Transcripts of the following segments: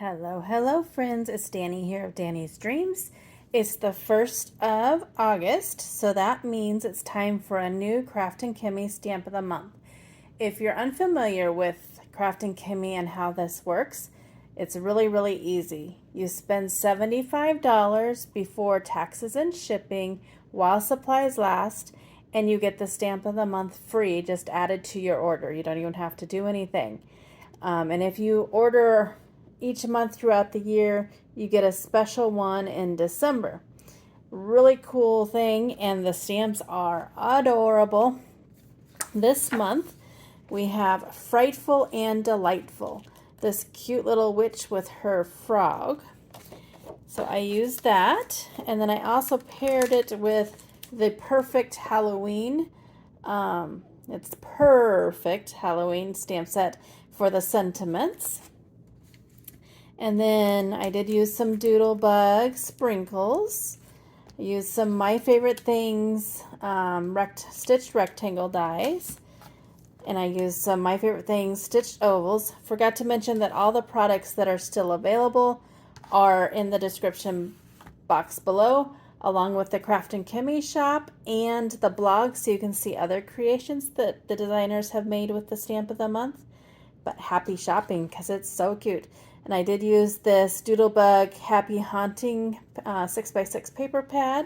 Hello friends, it's Danny here of Danny's Dreams. It's the 1st of August, so that means it's time for a new Kraftin Kimmie Stamp of the Month. If you're unfamiliar with Kraftin Kimmie and how this works, it's really easy. You spend $75 before taxes and shipping while supplies last, and you get the Stamp of the Month free just added to your order. You don't even have to do anything. And if you order each month throughout the year, you get a special one in December. Really cool thing, and the stamps are adorable. This month we have Frightful and Delightful, this cute little witch with her frog. So I used that, and then I also paired it with the Perfect Halloween. It's Perfect Halloween stamp set for the sentiments. And then I did use some Doodlebug sprinkles. I used some My Favorite Things stitched rectangle dies. And I used some My Favorite Things stitched ovals. Forgot to mention that all the products that are still available are in the description box below, along with the Kraftin Kimmie Shop and the blog, so you can see other creations that the designers have made with the Stamp of the Month. But happy shopping, because it's so cute. And I did use this Doodlebug Happy Haunting 6x6 paper pad.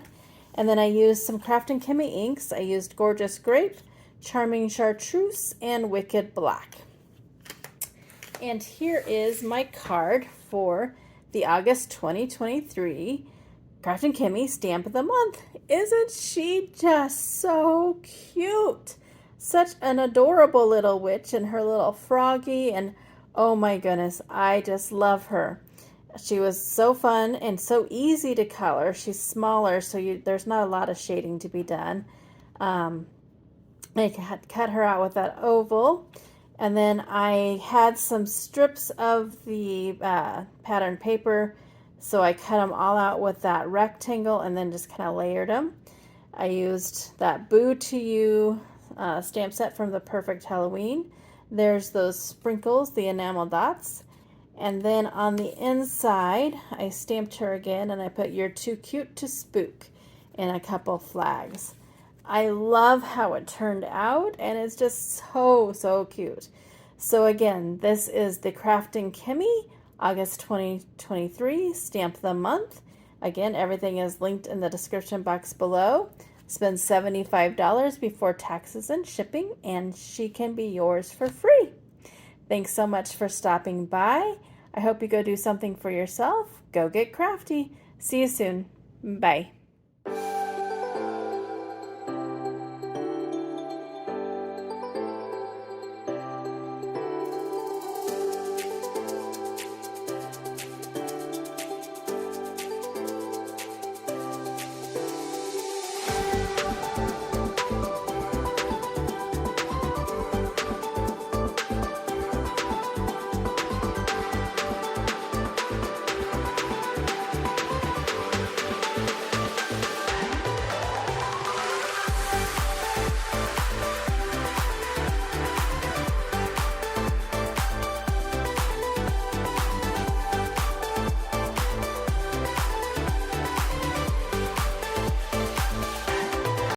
And then I used some Kraftin Kimmie inks. I used Gorgeous Grape, Charming Chartreuse, and Wicked Black. And here is my card for the August 2023 Kraftin Kimmie Stamp of the Month. Isn't she just so cute? Such an adorable little witch and her little froggy, and oh my goodness, I just love her. She was so fun and so easy to color. She's smaller, so there's not a lot of shading to be done. I had cut her out with that oval, and then I had some strips of the pattern paper, so I cut them all out with that rectangle and then just kind of layered them. I used that Boo to You stamp set from the Perfect Halloween. There's those sprinkles, the enamel dots. And then on the inside, I stamped her again, and I put You're Too Cute to Spook and a couple flags. I love how it turned out, and it's just so cute. So again, this is the Kraftin Kimmie August 2023 Stamp of the Month. Again, everything is linked in the description box below. Spend $75 before taxes and shipping, and she can be yours for free. Thanks so much for stopping by. I hope you go do something for yourself. Go get crafty. See you soon. Bye.